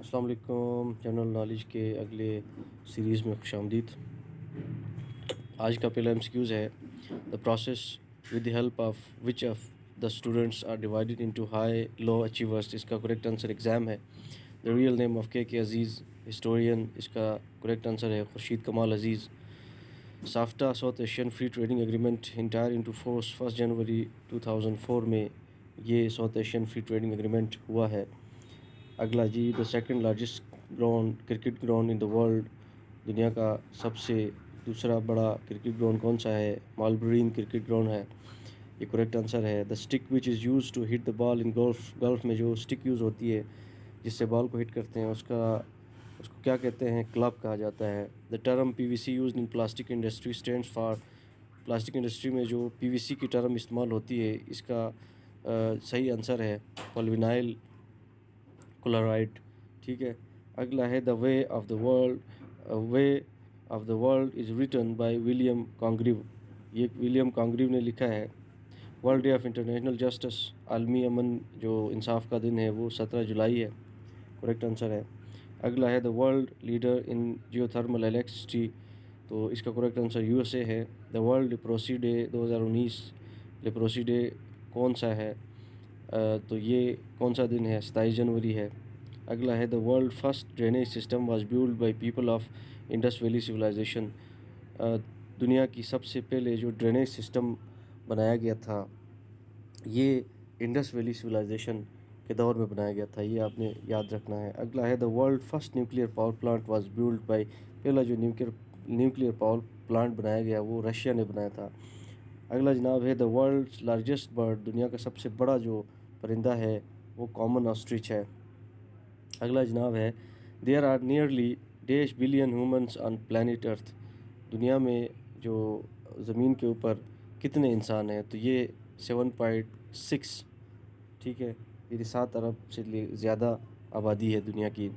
अस्सलाम वालेकुम। General knowledge के अगले सीरीज़ में खुशामदीद। आज का पहला एमसीक्यूज़ है the process with the help of which of the students are divided into high low achievers. इसका करेक्ट आंसर एग्ज़ाम है। The real name of K Aziz historian. इसका करेक्ट आंसर है Khursheed Kamal Aziz. SAFTA South Asian free trading agreement entered into force 1 जनवरी 2004 में ये South Asian free trading agreement हुआ है। अगला जी, the second largest ground cricket ground in the world. दुनिया का सबसे दूसरा बड़ा क्रिकेट ग्राउंड कौन सा है? मालबरीन क्रिकेट ग्राउंड है। ये करेक्ट आंसर है। The stick which is use to hit the ball in golf में जो स्टिक यूज़ होती है जिससे बॉल को हिट करते हैं उसको क्या कहते हैं? क्लब कहा जाता है। The term PVC use in plastic industry stands for. Plastic industry में जो पीवीसी की टर्म इस्तेमाल होती है इसका सही आंसर है पॉलीविनाइल क्लोराइड। ठीक है। अगला है the way of the world. Way of the world is written by William Congreve. ये विलियम कॉन्ग्रीव ने लिखा है। World day of international justice, आलमी अमन जो इंसाफ का दिन है वो 17 जुलाई है। करेक्ट आंसर है। अगला है the world leader in geothermal electricity. तो इसका करेक्ट आंसर यूएसए है। The world leprosy day 2019। Leprosy day कौन सा है? तो ये कौन सा दिन है? 27 जनवरी है। अगला है the world first drainage system was build by people of Indus valley civilisation. दुनिया की सबसे पहले जो ड्रेनेज सिस्टम बनाया गया था ये इंडस वैली सिविलाइजेशन के दौर में बनाया गया था। ये आपने याद रखना है। अगला है the world first nuclear power plant was build bye. पहला जो न्यूक्लियर पावर प्लांट बनाया गया वो रशिया ने बनाया था। अगला जनाब है द वर्ल्ड्स लार्जेस्ट बर्ड। दुनिया का सबसे बड़ा जो परिंदा है वो कॉमन ऑस्ट्रिच है। अगला जनाब है there are nearly dash billion humans on planet earth. दुनिया में जो ज़मीन के ऊपर कितने इंसान हैं? तो ये 7.6। ठीक है। ये 7 अरब से ज़्यादा आबादी है दुनिया की।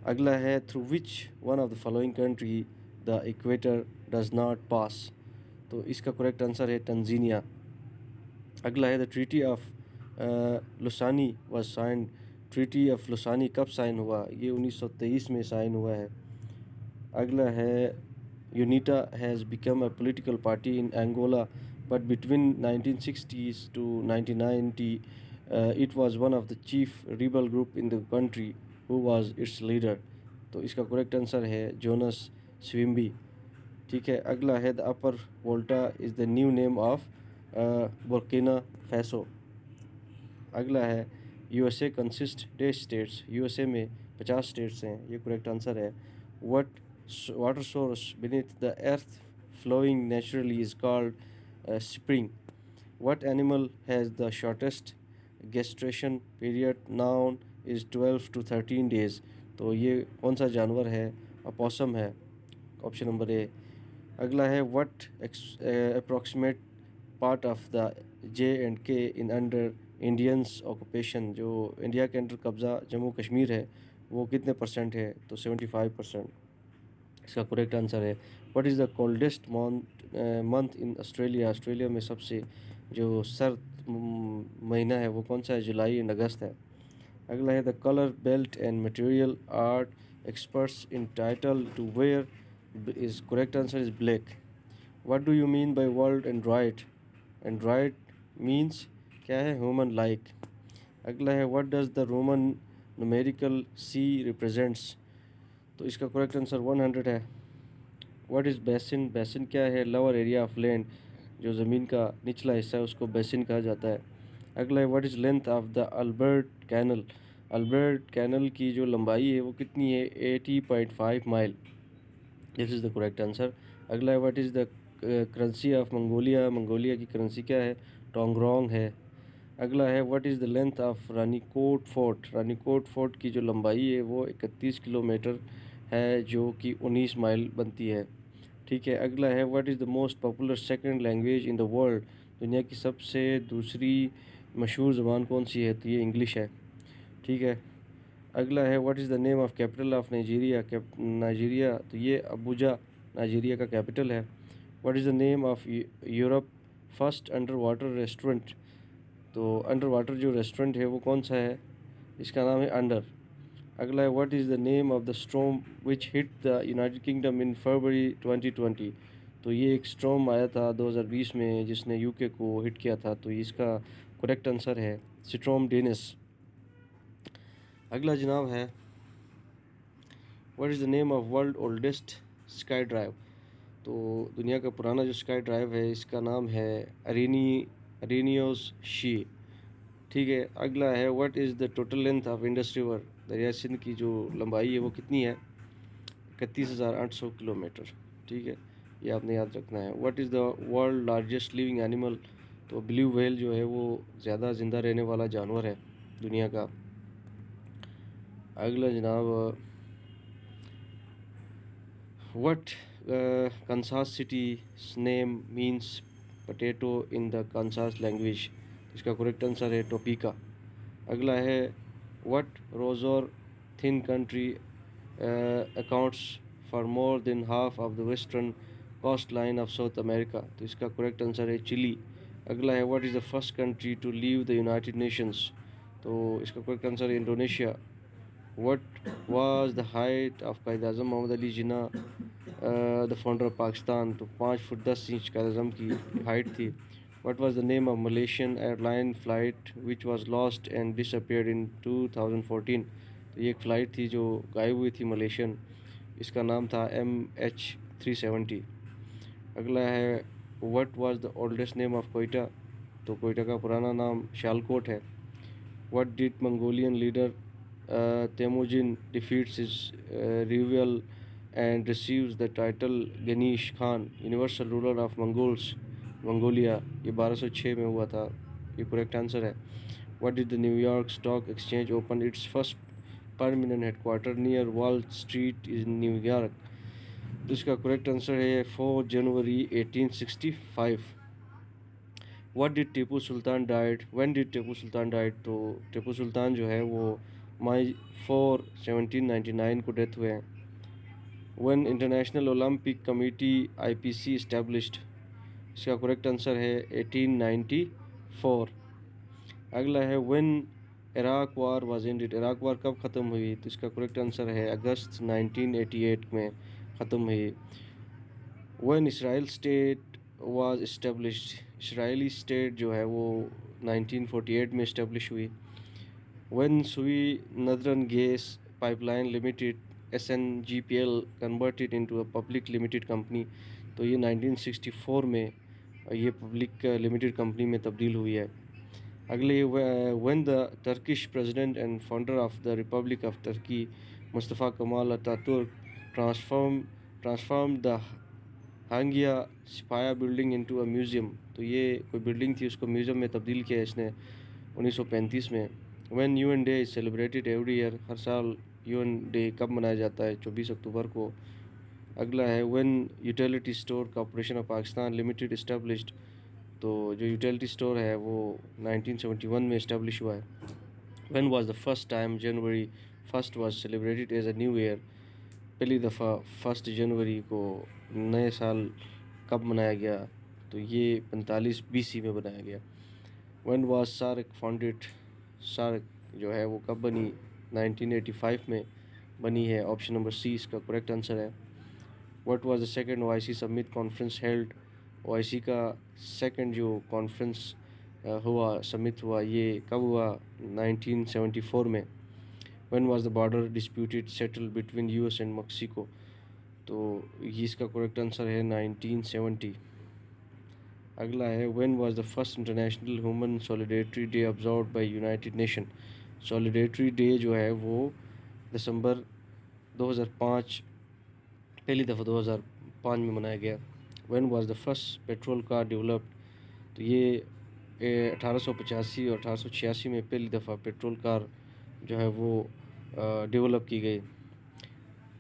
अगला है through which one of the following country the equator does not pass. तो इसका करेक्ट आंसर है तंजीनिया। अगला है the treaty of Lausanne was signed. Treaty of Lausanne कब साइन हुआ? ये 1923 में साइन हुआ है। अगला है UNITA has become a political party in Angola but between 1960s to 1990 it was one of the chief rebel group in the country who was its leader. तो इसका करेक्ट आंसर है जोनस स्विम्बी। ठीक है। अगला है the Upper Volta is the new name of Burkina Faso. अगला है USA consist dash states. USA में 50 स्टेट्स हैं। ये करेक्ट आंसर है। What water source beneath the earth flowing naturally is called spring. What animal has the shortest gestation period? Known is 12 to 13 days। तो ये कौन सा जानवर है? अपोसम है। Option number A. अगला है what approximate part of the J&K in under Indians occupation. जो इंडिया के अंडर कब्ज़ा जम्मू कश्मीर है वो कितने परसेंट है? तो 75%। इसका करेक्ट आंसर है। What is the coldest month in Australia. Australia में सबसे जो सर्द महीना है वो कौन सा है? जुलाई एंड अगस्त है। अगला है the colour belt and material art experts in title to wear is correct answer is black. What do you mean by world android? Android means क्या है? Human like. अगला है what does the roman numerical C represents. तो इसका correct answer 100 है। What is basin? Basin क्या है? Lower area of land, जो ज़मीन का निचला हिस्सा है उसको बेसिन कहा जाता है। अगला है what is length of the Albert canal. Albert canal की जो लंबाई है वो कितनी है? 80.5 mile. This is the correct answer. अगला है what is the currency of Mongolia. Mongolia की करेंसी क्या है? टोंगरोंग है। अगला है what is the length of Ranikot fort. Ranikot fort की जो लंबाई है वो 31 किलोमीटर है जो कि 19 माइल बनती है। ठीक है। अगला है what is the most popular second language in the world. दुनिया की सबसे दूसरी मशहूर ज़बान कौन सी है? तो ये इंग्लिश है। ठीक है। अगला है what is the name of capital of Nigeria. Nigeria, तो ये अबूजा नाइजीरिया का कैपिटल है। What is the name of Europe first under water restaurant. तो अंडर वाटर जो रेस्टोरेंट है वो कौन सा है? इसका नाम है अंडर। अगला है what is the name of the storm which hit the United Kingdom in February 2020। तो ये एक स्टॉर्म आया था 2020 में जिसने यूके को हिट किया था, तो इसका करेक्ट आंसर है स्टॉर्म डेनिस। अगला जनाब है what is the name of world oldest sky drive. तो दुनिया का पुराना जो स्काई ड्राइव है इसका नाम है अरेनियोस शी। ठीक है। अगला है what is the total length of Indus river. दरिया सिंध की जो लंबाई है वो कितनी है? 31,800 किलोमीटर। ठीक है, ये आपने याद रखना है। What is the world largest living animal. तो ब्लू व्हेल जो है वो ज़्यादा ज़िंदा रहने वाला जानवर है दुनिया का। अगला जनाब what Kansas city's name means potato in the Kansas language. इसका करेक्ट आंसर है टोपिका। अगला है व्हाट रोजर thin country accounts for more than half of the western coast line of South America. तो इसका करेक्ट आंसर है Chile. अगला है what is the first country to leave the United Nations. तो इसका करेक्ट आंसर है Indonesia. What was the height of Quaid Azam Mohammad Ali Jinnah the founder of Pakistan. तो 5 foot 10 inch कायद अज़म की हाइट थी। What was the name of Malaysian airline flight which was lost and disappeared in 2014। तो ये एक flight थी जो गायब हुई थी मलेशियन, इसका नाम था MH370। अगला है what was the oldest name of Quetta. तो कोयटा का पुराना नाम शालकोट है। What did Mongolian leader Temujin defeats his rival and receives the title Genghis Khan universal ruler of Mongolia. ये 1206 में हुआ था। ये करेक्ट आंसर है। What did the New York stock exchange open its first permanent headquarter near Wall Street in New York. तो इसका correct answer है 4 जनवरी 1865। What did Tipu Sultan died when did Tipu Sultan died. तो टीपू सुल्तान जो है वो मई 4 1799 को डेथ हुए हैं। When international Olympic committee IPC established. इसका करेक्ट आंसर है 1894। अगला है when Iraq war was ended. Iraq war कब ख़त्म हुई। तो इसका करेक्ट आंसर है अगस्त 1988 में ख़त्म हुई। When Israel state was established. Israeli state जो है वो 1948 में इस्टेब्लिश हुई। व्हेन सुई नदरन gas pipeline limited SNGPL converted into a public limited company. तो ये 1964 में ये पब्लिक लिमिटेड कंपनी में तब्दील हुई है। अगले when the Turkish president and founder of the republic of Turkey Mustafa Kemal Ataturk transform the हांगिया Sophia building into a museum. तो ये कोई बिल्डिंग थी उसको म्यूज़ियम में तब्दील किया इसने 1935 में। When UN day is celebrated every year. हर साल UN डे कब मनाया जाता है? 24 अक्टूबर को। अगला है when utility store corporation of Pakistan limited established. तो जो यूटिलिटी स्टोर है वो 1971 में इस्टेब्लिश हुआ है। When was the first time January 1 was celebrated as a new year. पहली दफ़ा 1 जनवरी को नए साल कब मनाया गया? तो ये 45 BC में बनाया गया। When was SAARC founded. SAARC जो है वो कब बनी? 1985 में बनी है। ऑप्शन नंबर C इसका करेक्ट आंसर है। What was the second OIC summit conference held. OIC का सेकंड जो कॉन्फ्रेंस हुआ समिट हुआ ये कब हुआ? 1974 में। When was the border disputed settle between US and Mexico. तो ये इसका करेक्ट आंसर है 1970। अगला है when was the first international human solidarity day observed bye United nation. Solidarity day जो है वो दिसंबर 2005 पहली दफ़ा 2005 में मनाया गया। When was the first petrol car developed. तो ये 1885 और 1886 में पहली दफ़ा पेट्रोल कार जो है वो डेवलप की गई।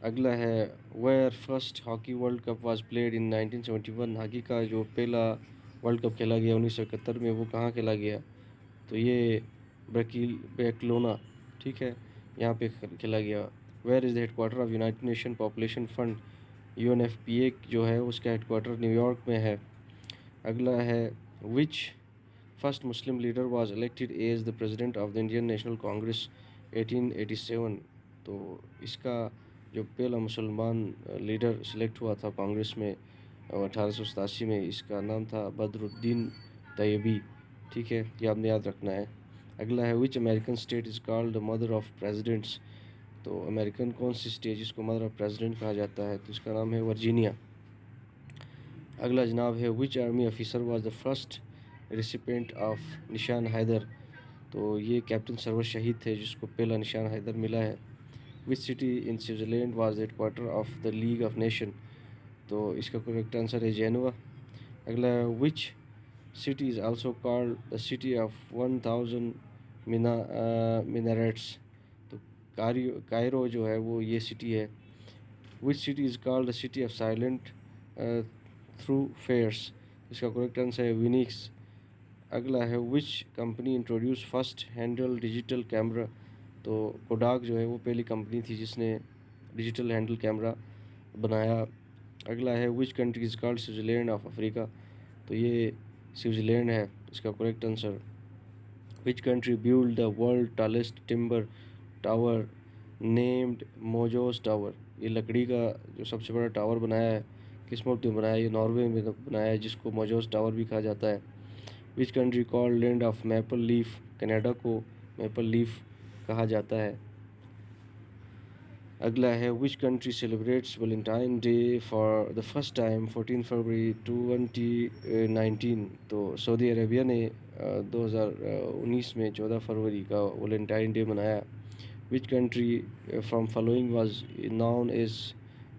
अगला है where first hockey world cup was played in 1971। हॉकी का जो पहला वर्ल्ड कप खेला गया 1971 में वो कहाँ खेला गया? तो ये बैर्सिलोना, ठीक है, यहाँ पे खेला गया। Where is the headquarter of United Nation Population Fund. UNFPA जो है उसका हेडक्वार्टर न्यूयॉर्क में है। अगला है which first Muslim leader was elected as the president of the Indian National Congress 1887। तो इसका जो पहला मुसलमान लीडर सेलेक्ट हुआ था कांग्रेस में 1887 में, इसका नाम था बदरुद्दीन तैयबी। ठीक है, ये आपने याद रखना है। अगला है which American state is called the mother of presidents. तो अमेरिकन कौन सी स्टेट जिसको मदर ऑफ प्रेसिडेंट कहा जाता है, तो इसका नाम है वर्जीनिया। अगला जनाब है which army officer was the first recipient of Nishan Haider. तो ये कैप्टन सरवर शहीद थे जिसको पहला निशान हैदर मिला है। Which city in Switzerland was the headquarter of the League of Nation. तो इसका करेक्ट आंसर है जेनवा। अगला which city is also called the city of 1000 minarets. तो कायरो जो है वो ये सिटी है। Which city is called the city of silent thoroughfares. इसका करेक्ट आंसर है विनिक्स। अगला है which company introduce first handle digital camera. तो कोडाक जो है वो पहली कंपनी थी जिसने डिजिटल हैंडल कैमरा बनाया। अगला है which country is called Switzerland of Africa. तो ये स्विट्ज़रलैंड है इसका correct answer. Which country build the world tallest timber tower named Mjos tower. ये लकड़ी का जो सबसे बड़ा टावर बनाया है किस मुल्क में बनाया है, ये नॉर्वे में बनाया है जिसको मोजोस टावर भी कहा जाता है। Which country called land of maple leaf. Canada को मैपल लीफ कहा जाता है। अगला है which country celebrates Valentine day for the first time 14 फरवरी 2019। तो सऊदी अरेबिया ने 2019 में 14 फरवरी का वैलेंटाइन डे मनाया। Which country from following was known as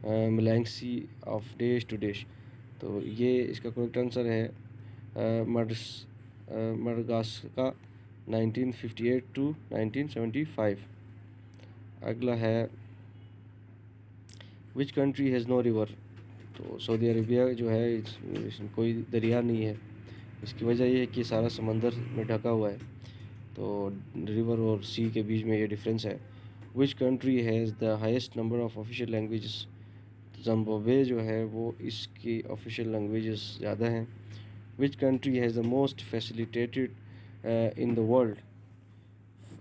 Malagasy of dash to dash. तो ये इसका करेक्ट आंसर है मडगास्कर 1958 टू 1975। अगला है which country has no river. तो सऊदी अरेबिया जो है इसमें कोई दरिया नहीं है। इसकी वजह ये है कि सारा समंदर में ढका हुआ है, तो रिवर और सी के बीच में ये डिफरेंस है। Which country has the highest number of official languages. Zimbabwe जो है वो इसकी ऑफिशियल लैंग्वेजेस ज़्यादा हैं। विच country has the most facilitated in the world.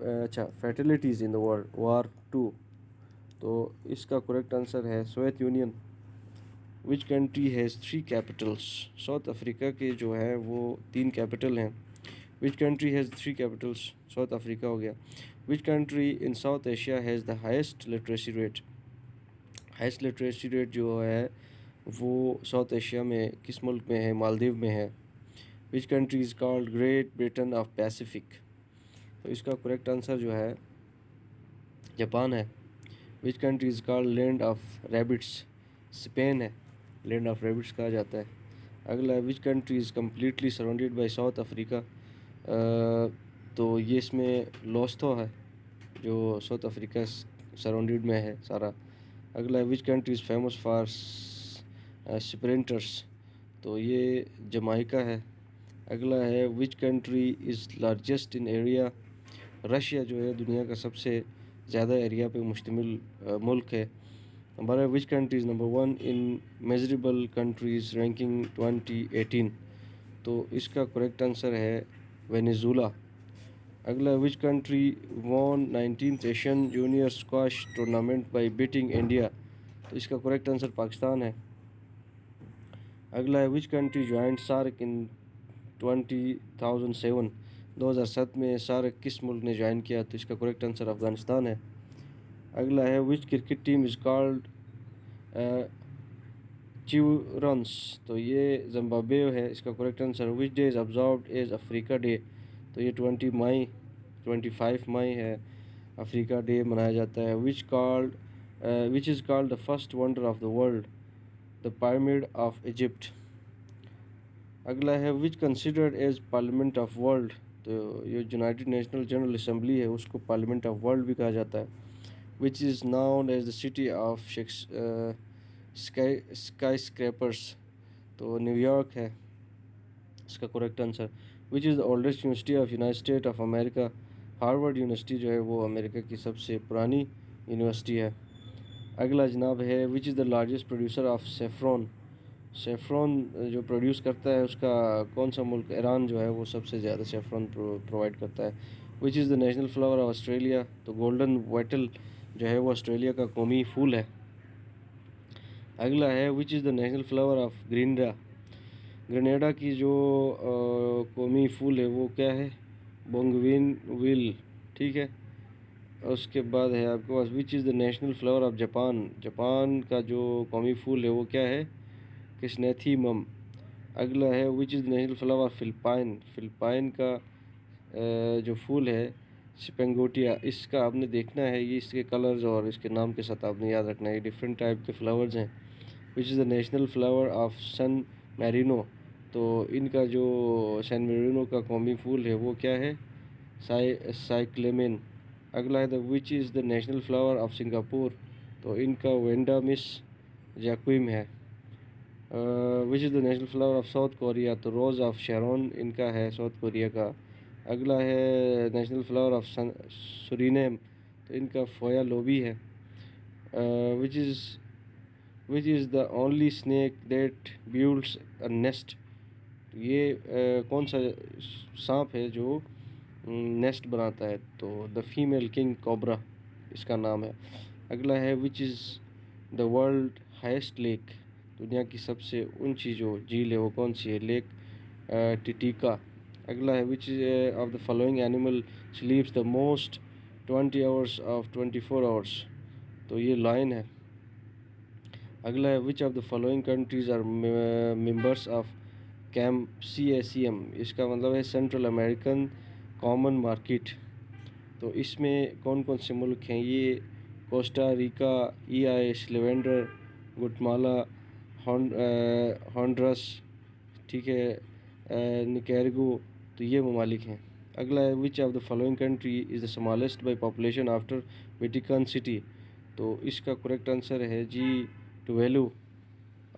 अच्छा, फैटिलिटीज़ इन द वर्ल्ड वार 2। तो इसका करेक्ट आंसर है Soviet union. Which country has 3 Capitals. South Africa के जो है वो 3 कैपिटल हैं। विच country has 3 Capitals. South Africa हो गया। Which country in south Asia has the highest literacy rate. Highest literacy rate जो है वो साउथ एशिया में किस मुल्क में है, मालदीव में है। Which country is called great Britain of Pacific. तो इसका करेक्ट आंसर जो है जापान है। Which country is called land of rabbits. Spain है, लैंड ऑफ रैबिट्स कहा जाता है। अगला विच country is completely surrounded by south Africa. तो ये इसमें लोस्थो है जो साउथ अफ्रीका सराउंडेड में है सारा। अगला विच country is famous for sprinters. तो ये जमाइका है। अगला है which country is largest in area. Russia जो है दुनिया का सबसे ज़्यादा एरिया पे मुश्तमिल मुल्क है। हमारा विच country is number 1 in measurable countries ranking 2018। तो इसका करेक्ट आंसर है वेनेजुला। अगला which country won 19th Asian junior squash tournament bye beating India. तो इसका करेक्ट आंसर पाकिस्तान है। अगला है विच कंट्री ज्वाइंट सार्क इन 2007। 2007 में सार्क किस मुल्क ने ज्वाइन किया, तो इसका करेक्ट आंसर अफ़गानिस्तान है। अगला है which cricket team is called Chevrons. तो ये जिम्बाब्वे है, इसका correct answer. Which day is observed as Africa day. तो ये 25 मई है, अफ्रीका डे मनाया जाता है। Which is called the first wonder of the world. The pyramid of Egypt. अगला है which considered as parliament of world. तो ये यूनाइटेड नेशनल जनरल असम्बली है उसको पार्लियामेंट ऑफ वर्ल्ड भी कहा जाता है। Which is known as the city of skyscrapers. तो न्यूयॉर्क है इसका correct answer. Which is the oldest university of United State of America. Harvard university जो है वो अमेरिका की सबसे पुरानी यूनिवर्सिटी है। अगला जनाब है which is the largest producer of saffron. Saffron जो प्रोड्यूस करता है उसका कौन सा मुल्क। ईरान जो है वो सबसे ज़्यादा सेफ्रॉन प्रोवाइड करता है। Which is the national flower of Australia. तो गोल्डन वाइटल जो है वो ऑस्ट्रेलिया का कौमी फूल है। अगला है which is the national flower of Grenada. Grenada की जो कौमी फूल है वो क्या है? बोंगविन विल, ठीक है। उसके बाद है आपके पास which is the national flower of Japan. Japan का जो कौमी फूल है वो क्या है? क्रिसनेथीमम। अगला है which is the national flower of Philippine. Philippine का जो फूल है स्पेंगोटिया। इसका आपने देखना है, ये इसके कलर्स और इसके नाम के साथ आपने याद रखना है, ये डिफरेंट टाइप के फ्लावर्स हैं। Which is the national flower of San Marino. तो इनका जो सैन मैरिनो का कौमी फूल है वो क्या है? साइक्लेमेन। अगला है the which is the national flower of Singapore. तो इनका वेंडा मिस जैक्विम है। Which is the national flower of south Korea. तो रोज़ ऑफ शेरोन इनका है साउथ कोरिया का। अगला है नेशनल फ्लावर ऑफ सुरीनेम। तो इनका फोया लोबी है। Which is the only snake that builds a nest. ये कौन सा सांप है जो नेस्ट बनाता है? तो द फीमेल किंग कोबरा इसका नाम है। अगला है which is the world highest lake. दुनिया की सबसे ऊंची जो झील है वो कौन सी है? Lake Titicaca. अगला है which of the following animal sleeps the most 20 hours of 24 hours. तो ये लायन है। अगला है which of the following countries are members of CAM। इसका मतलब है सेंट्रल अमेरिकन कॉमन मार्केट। तो इसमें कौन कौन से मुल्क हैं? ये कोस्टा रिका, EI स्लोवेंडर, गुटमाला, हॉन्डरस, ठीक है, निकारागुआ। तो ये ममालिक हैं। अगला है which of the following country is the smallest by population after Vatican city. तो इसका करेक्ट आंसर है जी टुवेलू।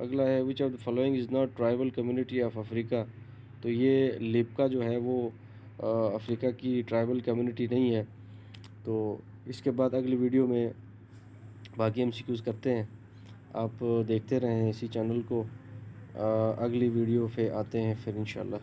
अगला है which of the following is not tribal community of Africa. तो ये लिपका जो है वो अफ्रीका की ट्राइबल कम्युनिटी नहीं है। तो इसके बाद अगली वीडियो में बाकी MCQs करते हैं। आप देखते रहें इसी चैनल को। अगली वीडियो पे आते हैं फिर इंशाल्लाह।